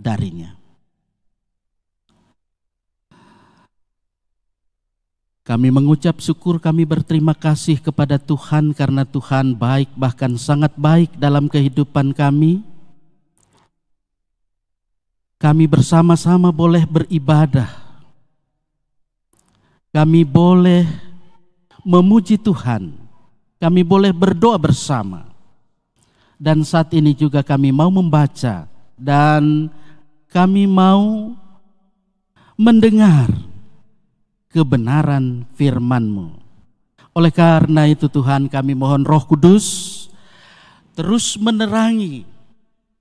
darinya. Kami mengucap syukur, kami berterima kasih kepada Tuhan karena Tuhan baik, bahkan sangat baik dalam kehidupan kami. Kami bersama-sama boleh beribadah. Kami boleh memuji Tuhan. Kami boleh berdoa bersama. Dan saat ini juga kami mau membaca dan kami mau mendengar kebenaran firman-Mu. Oleh karena itu Tuhan, kami mohon Roh Kudus terus menerangi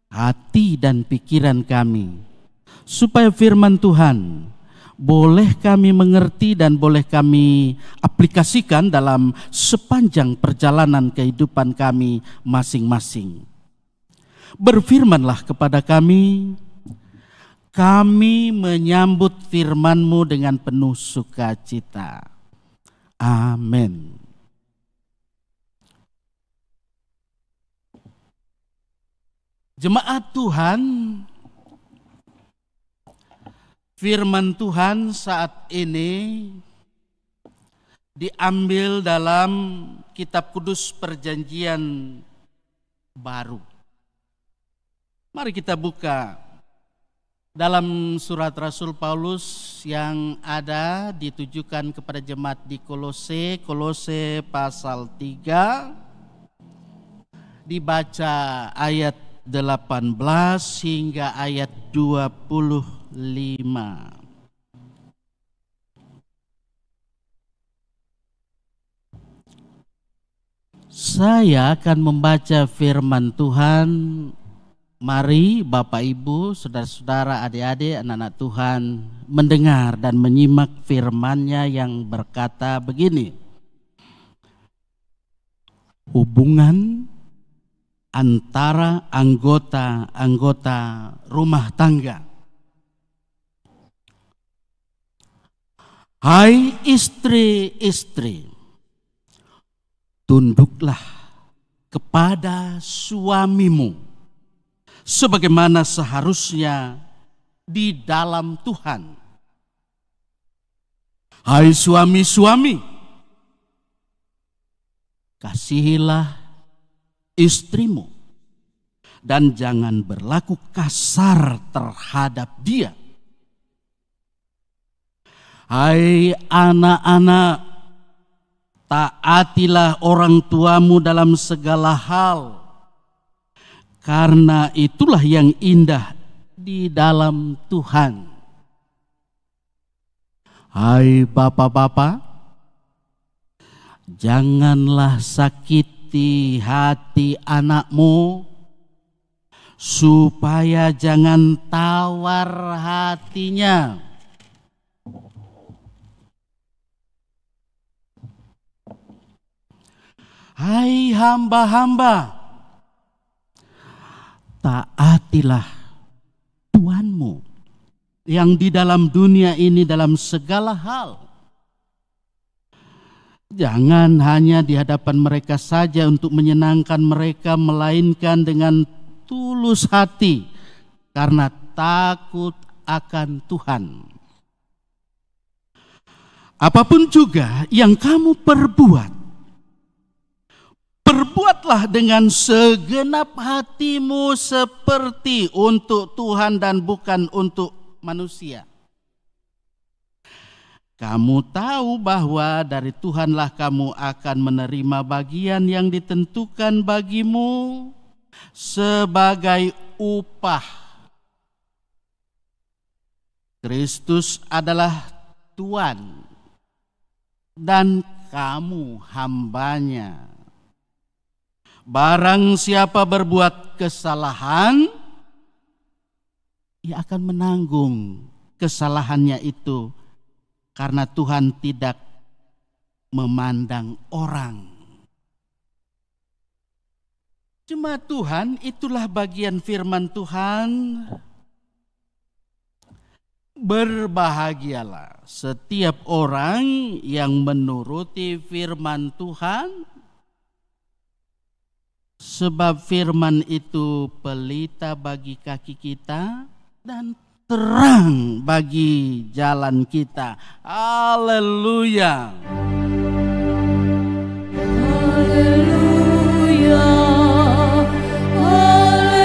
hati dan pikiran kami, supaya firman Tuhan boleh kami mengerti dan boleh kami aplikasikan dalam sepanjang perjalanan kehidupan kami masing-masing. Berfirmanlah kepada kami menyambut firman-Mu dengan penuh sukacita. Amin. Jemaat Tuhan, firman Tuhan saat ini diambil dalam Kitab Kudus Perjanjian Baru. Mari kita buka dalam surat Rasul Paulus yang ada ditujukan kepada jemaat di Kolose pasal 3, dibaca ayat 18 hingga ayat 25. Saya akan membaca firman Tuhan. Mari Bapak Ibu, saudara-saudara, adik-adik, anak-anak Tuhan mendengar dan menyimak firman-Nya yang berkata begini. Hubungan antara anggota-anggota rumah tangga. Hai istri-istri, tunduklah kepada suamimu sebagaimana seharusnya di dalam Tuhan. Hai suami-suami, kasihilah istrimu dan jangan berlaku kasar terhadap dia. Hai anak-anak, taatilah orang tuamu dalam segala hal, karena itulah yang indah di dalam Tuhan. Hai bapak-bapak, janganlah sakiti hati anakmu, supaya jangan tawar hatinya. Hai hamba-hamba, taatilah Tuhanmu yang di dalam dunia ini dalam segala hal. Jangan hanya di hadapan mereka saja untuk menyenangkan mereka, melainkan dengan tulus hati karena takut akan Tuhan. Apapun juga yang kamu perbuatlah dengan segenap hatimu seperti untuk Tuhan dan bukan untuk manusia. Kamu tahu bahwa dari Tuhanlah kamu akan menerima bagian yang ditentukan bagimu sebagai upah. Kristus adalah Tuhan dan kamu hambanya. Barang siapa berbuat kesalahan, ia akan menanggung kesalahannya itu, karena Tuhan tidak memandang orang. Jemaat Tuhan, itulah bagian firman Tuhan. Berbahagialah setiap orang yang menuruti firman Tuhan, sebab firman itu pelita bagi kaki kita dan terang bagi jalan kita. Haleluya. Haleluya. Haleluya.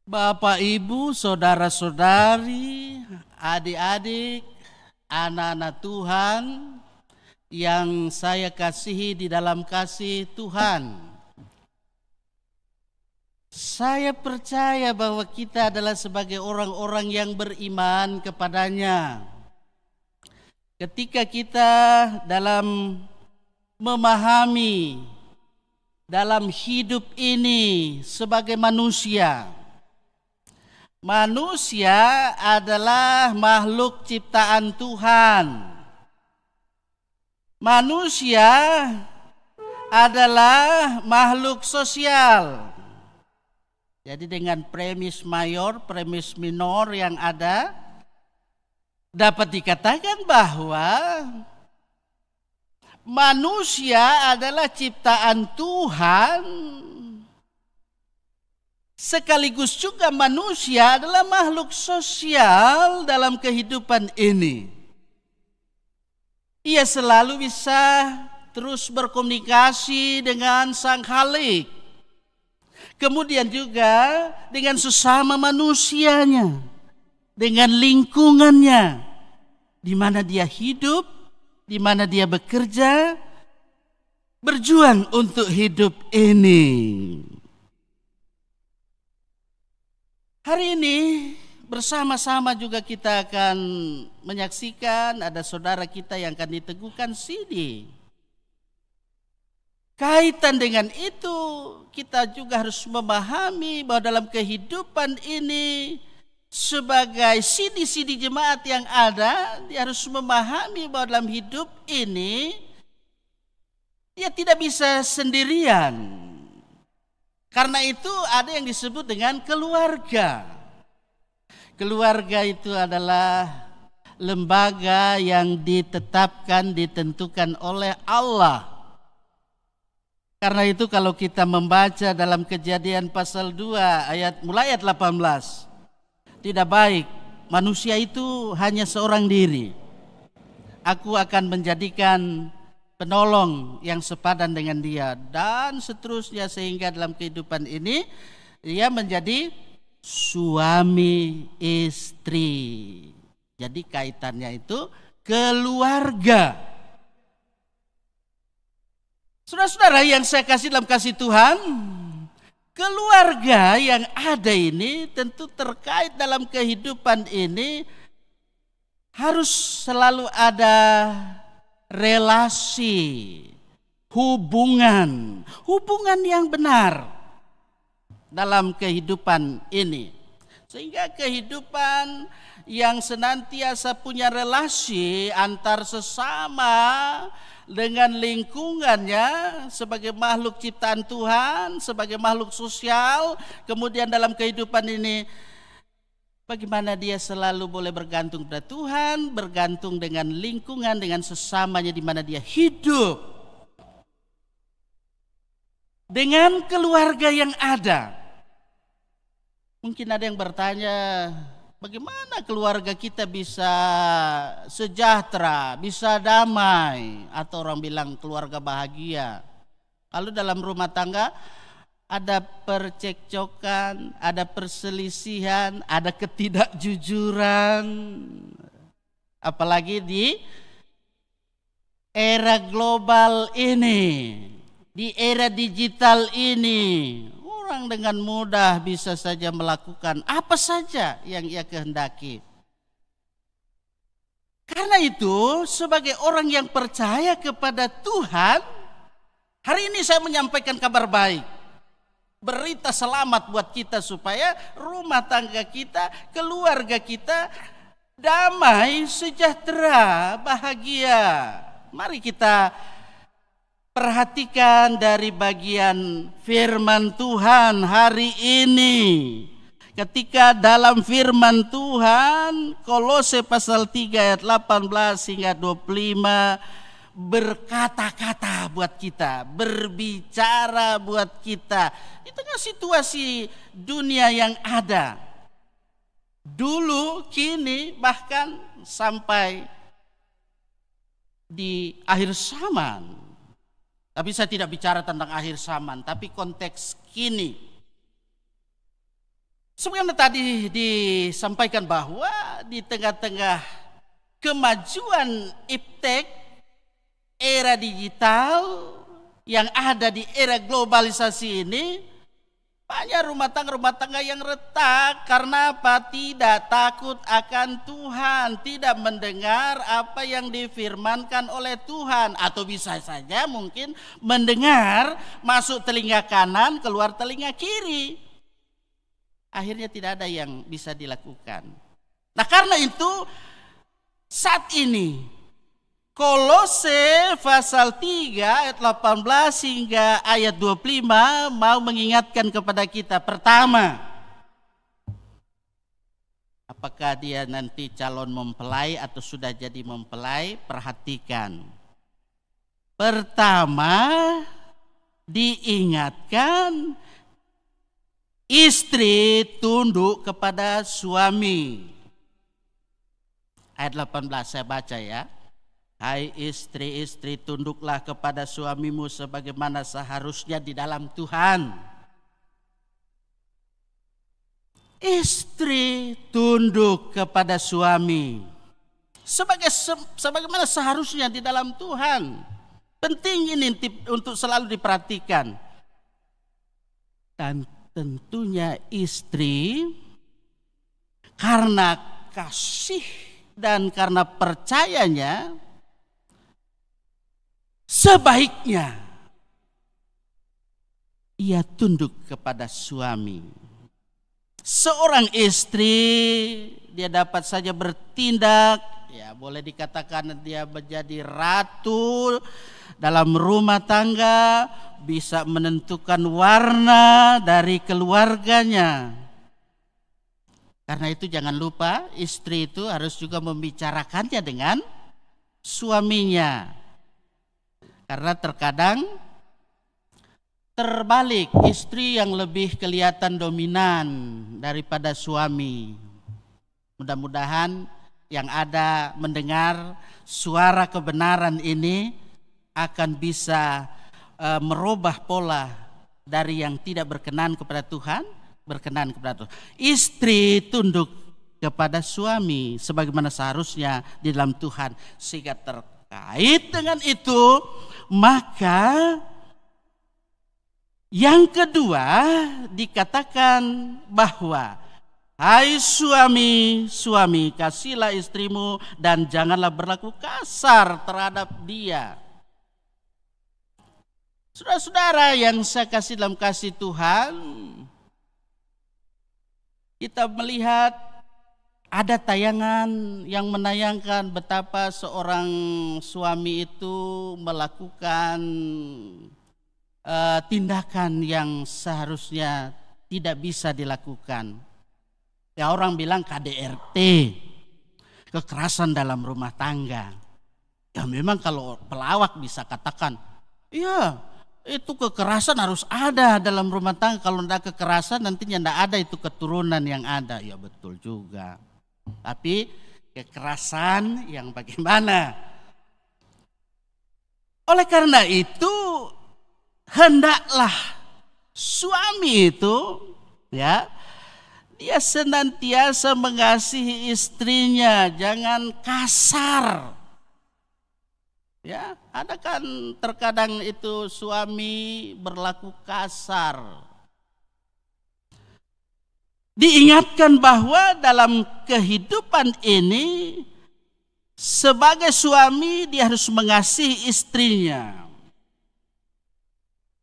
Bapak, Ibu, saudara-saudari, adik-adik, anak-anak Tuhan yang saya kasihi di dalam kasih Tuhan. Saya percaya bahwa kita adalah sebagai orang-orang yang beriman kepadanya. Ketika kita dalam memahami dalam hidup ini sebagai manusia, manusia adalah makhluk ciptaan Tuhan. Manusia adalah makhluk sosial. Jadi dengan premis mayor, premis minor yang ada, dapat dikatakan bahwa manusia adalah ciptaan Tuhan, sekaligus juga manusia adalah makhluk sosial dalam kehidupan ini. Ia selalu bisa terus berkomunikasi dengan Sang Khalik. Kemudian juga dengan sesama manusianya, dengan lingkungannya, di mana dia hidup, di mana dia bekerja, berjuang untuk hidup ini. Hari ini bersama-sama juga kita akan menyaksikan ada saudara kita yang akan diteguhkan sini. Kaitan dengan itu, kita juga harus memahami bahwa dalam kehidupan ini sebagai sidi-sidi jemaat yang ada, dia harus memahami bahwa dalam hidup ini dia tidak bisa sendirian. Karena itu ada yang disebut dengan keluarga. Keluarga itu adalah lembaga yang ditetapkan, ditentukan oleh Allah. Karena itu kalau kita membaca dalam Kejadian pasal 2 mulai ayat 18, tidak baik manusia itu hanya seorang diri. Aku akan menjadikan penolong yang sepadan dengan dia, dan seterusnya, sehingga dalam kehidupan ini dia menjadi suami istri. Jadi kaitannya itu keluarga. Saudara-saudara yang saya kasih dalam kasih Tuhan, keluarga yang ada ini tentu terkait dalam kehidupan ini harus selalu ada relasi, hubungan yang benar dalam kehidupan ini. Sehingga kehidupan yang senantiasa punya relasi antar sesama dengan lingkungannya sebagai makhluk ciptaan Tuhan, sebagai makhluk sosial, kemudian dalam kehidupan ini bagaimana dia selalu boleh bergantung pada Tuhan, bergantung dengan lingkungan, dengan sesamanya di mana dia hidup. Dengan keluarga yang ada. Mungkin ada yang bertanya, bagaimana keluarga kita bisa sejahtera, bisa damai, atau orang bilang keluarga bahagia. Kalau dalam rumah tangga ada percekcokan, ada perselisihan, ada ketidakjujuran. Apalagi di era global ini, di era digital ini, orang dengan mudah bisa saja melakukan apa saja yang ia kehendaki. Karena itu, sebagai orang yang percaya kepada Tuhan, hari ini saya menyampaikan kabar baik. Berita selamat buat kita supaya rumah tangga kita, keluarga kita damai, sejahtera, bahagia. Mari kita perhatikan dari bagian firman Tuhan hari ini. ketika dalam firman Tuhan Kolose pasal 3 ayat 18 hingga 25 berkata-kata buat kita, berbicara buat kita di tengah situasi dunia yang ada. Dulu, kini, bahkan sampai di akhir zaman. Tapi saya tidak bicara tentang akhir zaman, tapi konteks kini. Sebagaimana tadi disampaikan bahwa di tengah-tengah kemajuan iptek, era digital yang ada di era globalisasi ini, banyak rumah tangga yang retak. Karena apa? Tidak takut akan Tuhan, tidak mendengar apa yang difirmankan oleh Tuhan, atau bisa saja mungkin mendengar masuk telinga kanan, keluar telinga kiri. Akhirnya tidak ada yang bisa dilakukan. Nah, karena itu saat ini Kolose pasal 3 ayat 18 hingga ayat 25 mau mengingatkan kepada kita. Pertama, apakah dia nanti calon mempelai atau sudah jadi mempelai? Perhatikan. Pertama, diingatkan istri tunduk kepada suami. Ayat 18 saya baca ya. Hai istri-istri, tunduklah kepada suamimu sebagaimana seharusnya di dalam Tuhan. Istri tunduk kepada suami sebagaimana seharusnya di dalam Tuhan. Penting ini untuk selalu diperhatikan. Dan tentunya istri karena kasih dan karena percayanya, sebaiknya ia tunduk kepada suami. Seorang istri dia dapat saja bertindak, ya boleh dikatakan dia menjadi ratu dalam rumah tangga, bisa menentukan warna dari keluarganya. Karena itu jangan lupa istri itu harus juga membicarakannya dengan suaminya. Karena terkadang terbalik, istri yang lebih kelihatan dominan daripada suami. Mudah-mudahan yang ada mendengar suara kebenaran ini akan bisa merubah pola dari yang tidak berkenan kepada Tuhan, berkenan kepada Tuhan. Istri tunduk kepada suami sebagaimana seharusnya di dalam Tuhan. Sehingga terkait dengan itu, maka yang kedua dikatakan bahwa hai suami, suami kasihlah istrimu dan janganlah berlaku kasar terhadap dia. Saudara-saudara yang saya kasih dalam kasih Tuhan, kita melihat ada tayangan yang menayangkan betapa seorang suami itu melakukan tindakan yang seharusnya tidak bisa dilakukan. Ya, orang bilang KDRT, kekerasan dalam rumah tangga. Ya memang kalau pelawak bisa katakan, ya itu kekerasan harus ada dalam rumah tangga. Kalau tidak kekerasan nantinya tidak ada itu keturunan yang ada. Ya betul juga. Tapi kekerasan yang bagaimana? Oleh karena itu hendaklah suami itu ya dia senantiasa mengasihi istrinya, jangan kasar. Ya, ada kan terkadang itu suami berlaku kasar. Diingatkan bahwa dalam kehidupan ini sebagai suami dia harus mengasihi istrinya.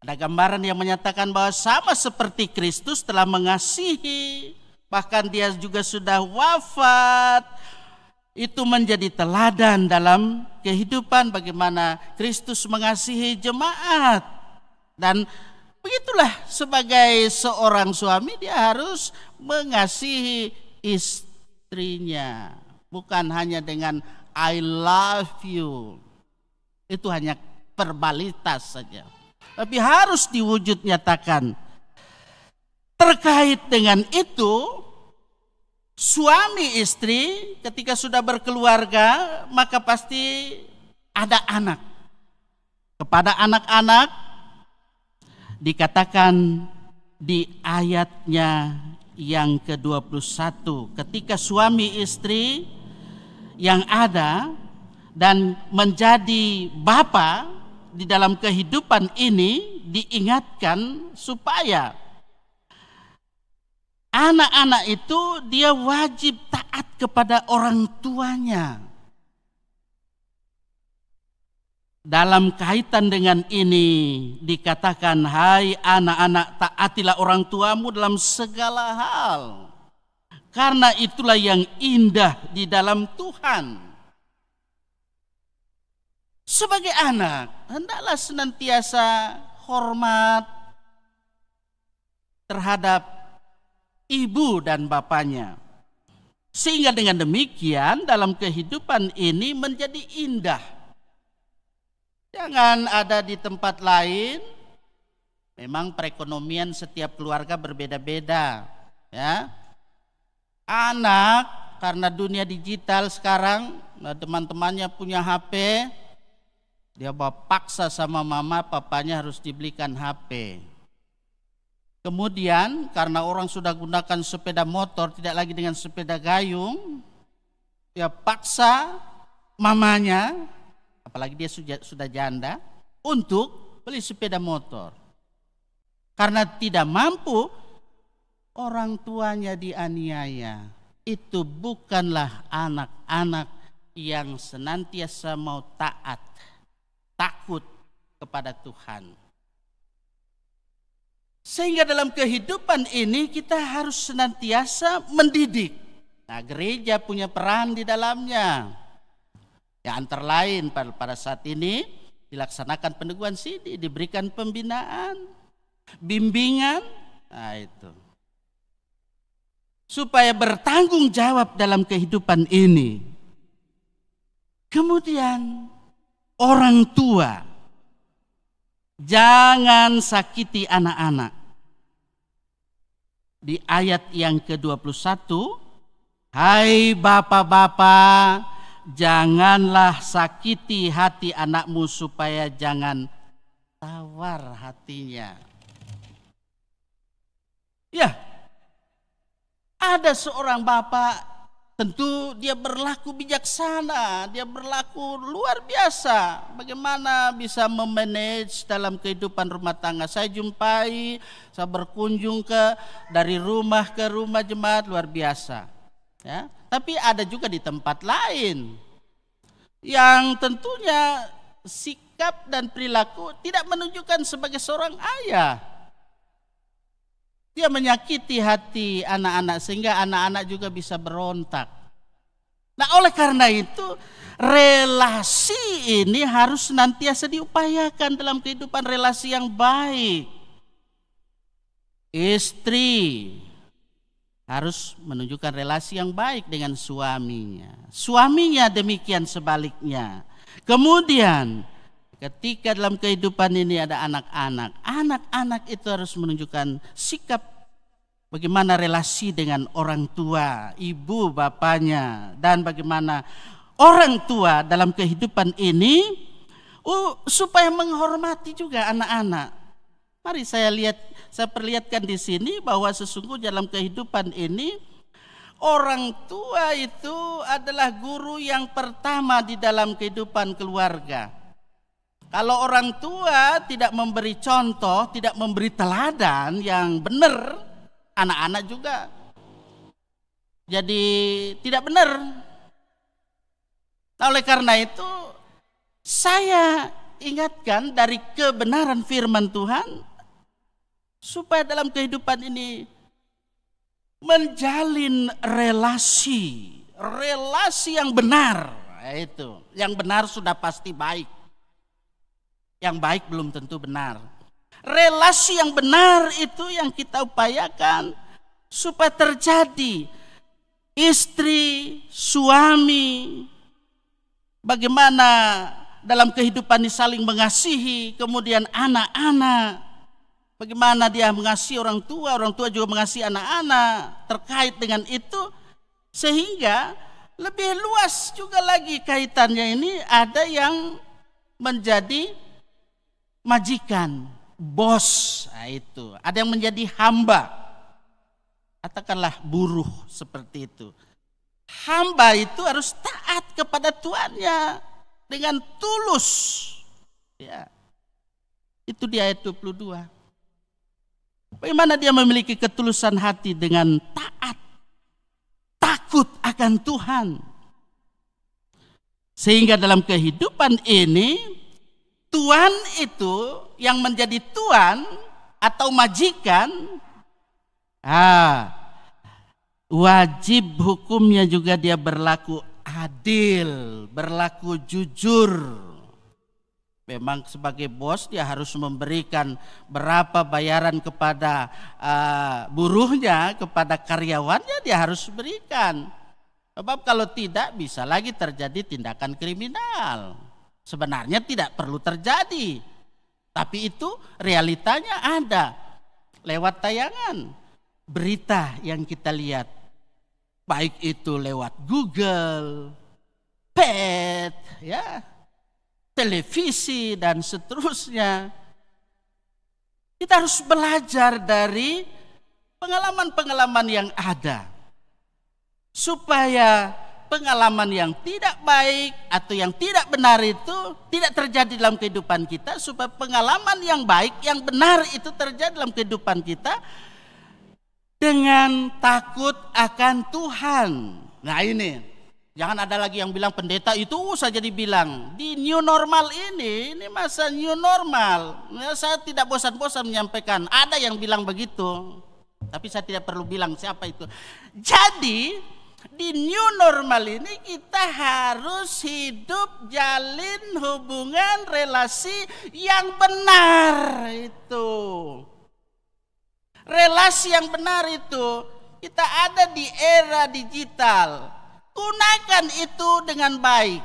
Ada gambaran yang menyatakan bahwa sama seperti Kristus telah mengasihi, bahkan dia juga sudah wafat, itu menjadi teladan dalam kehidupan bagaimana Kristus mengasihi jemaat. Dan begitulah sebagai seorang suami dia harus mengasihi istrinya. Bukan hanya dengan I love you. Itu hanya verbalitas saja. Tapi harus diwujud nyatakan. Terkait dengan itu, suami istri ketika sudah berkeluarga, maka pasti ada anak. Kepada anak-anak dikatakan di ayatnya yang ke-21, ketika suami istri yang ada dan menjadi bapa di dalam kehidupan ini diingatkan supaya anak-anak itu dia wajib taat kepada orang tuanya. Dalam kaitan dengan ini dikatakan, hai anak-anak, taatilah orang tuamu dalam segala hal. Karena itulah yang indah di dalam Tuhan. Sebagai anak, hendaklah senantiasa hormat terhadap ibu dan bapaknya. Sehingga dengan demikian dalam kehidupan ini menjadi indah. Jangan ada di tempat lain. Memang perekonomian setiap keluarga berbeda-beda, ya. Anak karena dunia digital sekarang, teman-temannya punya HP, dia bawa paksa sama mama, papanya harus dibelikan HP. Kemudian karena orang sudah gunakan sepeda motor, tidak lagi dengan sepeda gayung, dia paksa mamanya, apalagi dia sudah janda, untuk beli sepeda motor. Karena tidak mampu, orang tuanya dianiaya. Itu bukanlah anak-anak yang senantiasa mau taat, takut kepada Tuhan. Sehingga dalam kehidupan ini kita harus senantiasa mendidik. Nah, gereja punya peran di dalamnya. Ya, antara lain pada saat ini dilaksanakan peneguhan sidi, diberikan pembinaan, bimbingan, nah itu. Supaya bertanggung jawab dalam kehidupan ini. Kemudian orang tua, jangan sakiti anak-anak. Di ayat yang ke-21, hai bapak-bapak, janganlah sakiti hati anakmu supaya jangan tawar hatinya. Ya, ada seorang bapak, tentu dia berlaku bijaksana, dia berlaku luar biasa. Bagaimana bisa memanage dalam kehidupan rumah tangga. Saya jumpai, saya berkunjung dari rumah ke rumah jemaat, luar biasa. Ya, tapi ada juga di tempat lain yang tentunya sikap dan perilaku tidak menunjukkan sebagai seorang ayah. Dia menyakiti hati anak-anak sehingga anak-anak juga bisa berontak. Nah, oleh karena itu relasi ini harus senantiasa diupayakan dalam kehidupan relasi yang baik. Istri harus menunjukkan relasi yang baik dengan suaminya. Suaminya demikian sebaliknya. Kemudian ketika dalam kehidupan ini ada anak-anak, anak-anak itu harus menunjukkan sikap bagaimana relasi dengan orang tua, ibu bapaknya, dan bagaimana orang tua dalam kehidupan ini supaya menghormati juga anak-anak. Mari saya perlihatkan di sini bahwa sesungguhnya dalam kehidupan ini orang tua itu adalah guru yang pertama di dalam kehidupan keluarga. Kalau orang tua tidak memberi contoh, tidak memberi teladan yang benar, anak-anak juga jadi tidak benar. Nah, oleh karena itu saya ingatkan dari kebenaran firman Tuhan supaya dalam kehidupan ini menjalin relasi yang benar. Itu, yang benar sudah pasti baik. Yang baik belum tentu benar. Relasi yang benar itu yang kita upayakan supaya terjadi istri, suami, bagaimana dalam kehidupan ini saling mengasihi, kemudian anak-anak, bagaimana dia mengasihi orang tua juga mengasihi anak-anak, terkait dengan itu, sehingga lebih luas juga lagi kaitannya ini, ada yang menjadi majikan, bos, nah itu, ada yang menjadi hamba, katakanlah buruh seperti itu. Hamba itu harus taat kepada tuannya dengan tulus. Ya. Itu di ayat 22. Bagaimana dia memiliki ketulusan hati dengan taat, takut akan Tuhan. Sehingga dalam kehidupan ini, tuan itu yang menjadi tuan atau majikan, wajib hukumnya juga dia berlaku adil, berlaku jujur. Memang sebagai bos dia harus memberikan berapa bayaran kepada buruhnya, kepada karyawannya dia harus berikan. Sebab kalau tidak bisa lagi terjadi tindakan kriminal. Sebenarnya tidak perlu terjadi, tapi itu realitanya ada lewat tayangan berita yang kita lihat, baik itu lewat Google, pet, ya, televisi dan seterusnya. Kita harus belajar dari pengalaman-pengalaman yang ada, supaya pengalaman yang tidak baik atau yang tidak benar itu tidak terjadi dalam kehidupan kita, supaya pengalaman yang baik, yang benar itu terjadi dalam kehidupan kita dengan takut akan Tuhan. Nah ini, jangan ada lagi yang bilang pendeta itu saja dibilang. Di new normal ini masa new normal. Saya tidak bosan-bosan menyampaikan. Ada yang bilang begitu, tapi saya tidak perlu bilang siapa itu. Jadi di new normal ini kita harus hidup jalin hubungan relasi yang benar itu. Relasi yang benar itu, kita ada di era digital. Gunakan itu dengan baik.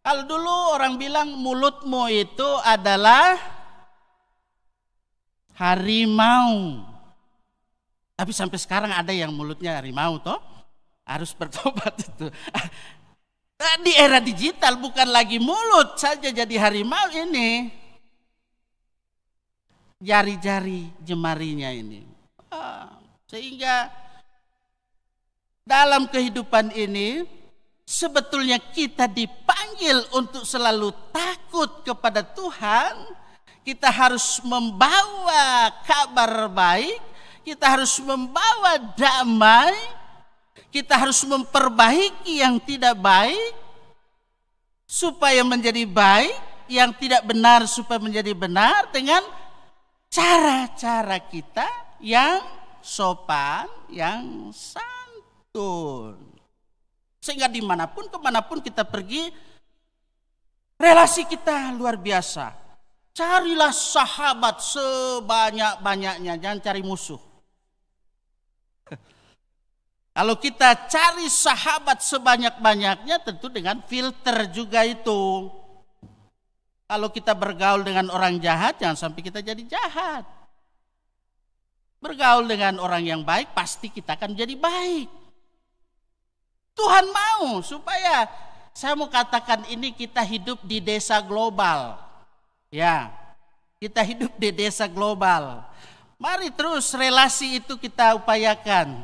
Kalau dulu orang bilang mulutmu itu adalah harimau. Tapi sampai sekarang ada yang mulutnya harimau toh. Harus bertobat itu. Di era digital bukan lagi mulut saja jadi harimau ini. Jari-jari jemarinya ini. Sehingga dalam kehidupan ini sebetulnya kita dipanggil untuk selalu takut kepada Tuhan. Kita harus membawa kabar baik, kita harus membawa damai, kita harus memperbaiki yang tidak baik supaya menjadi baik, yang tidak benar supaya menjadi benar, dengan cara-cara kita yang sopan, yang santun. Sehingga dimanapun, kemanapun kita pergi, relasi kita luar biasa. Carilah sahabat sebanyak-banyaknya, jangan cari musuh. Kalau kita cari sahabat sebanyak-banyaknya, tentu dengan filter juga itu. Kalau kita bergaul dengan orang jahat, jangan sampai kita jadi jahat. Bergaul dengan orang yang baik, pasti kita akan jadi baik. Tuhan mau supaya, saya mau katakan ini, kita hidup di desa global. Ya, kita hidup di desa global. Mari terus relasi itu kita upayakan.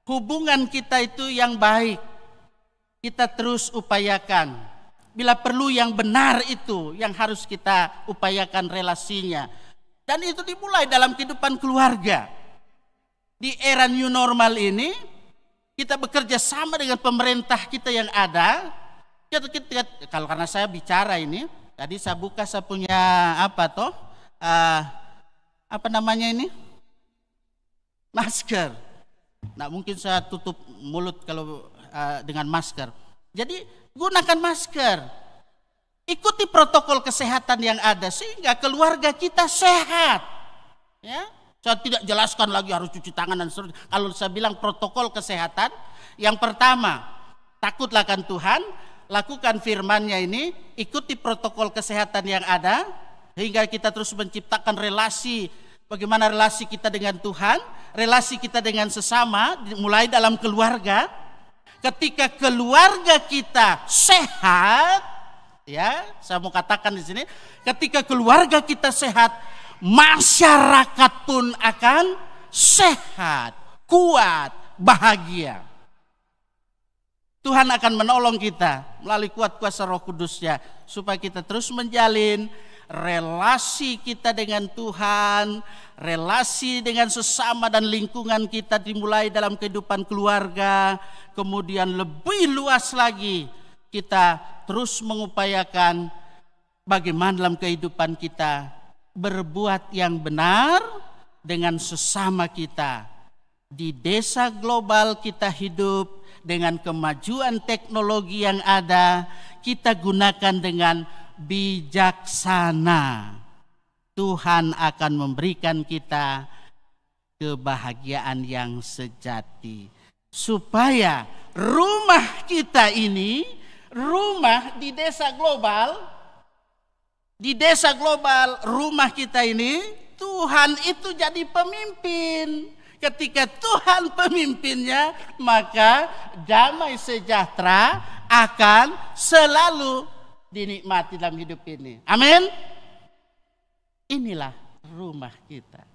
Hubungan kita itu yang baik, kita terus upayakan. Bila perlu yang benar itu yang harus kita upayakan relasinya. Dan itu dimulai dalam kehidupan keluarga. Di era new normal ini, kita bekerja sama dengan pemerintah kita yang ada. Kalau karena saya bicara ini, tadi saya buka, saya punya apa namanya ini? Masker. Nah, mungkin saya tutup mulut kalau dengan masker. Jadi gunakan masker. Ikuti protokol kesehatan yang ada sehingga keluarga kita sehat. Ya, Saya tidak jelaskan lagi harus cuci tangan dan seterusnya. Kalau saya bilang protokol kesehatan, yang pertama, takutlah akan Tuhan, lakukan firman-Nya ini, ikuti protokol kesehatan yang ada, hingga kita terus menciptakan relasi, bagaimana relasi kita dengan Tuhan, relasi kita dengan sesama, mulai dalam keluarga. Ketika keluarga kita sehat, ya, saya mau katakan di sini, ketika keluarga kita sehat, masyarakat pun akan sehat, kuat, bahagia. Tuhan akan menolong kita melalui kuat kuasa Roh Kudus-Nya supaya kita terus menjalin relasi kita dengan Tuhan, relasi dengan sesama dan lingkungan kita dimulai dalam kehidupan keluarga, kemudian lebih luas lagi kita terus mengupayakan bagaimana dalam kehidupan kita berbuat yang benar dengan sesama kita. Di desa global kita hidup dengan kemajuan teknologi yang ada, kita gunakan dengan bijaksana. Tuhan akan memberikan kita kebahagiaan yang sejati. Supaya rumah kita ini, rumah di desa global, rumah kita ini, Tuhan itu jadi pemimpin. Ketika Tuhan pemimpinnya, maka damai sejahtera akan selalu dinikmati dalam hidup ini. Amin. Inilah rumah kita.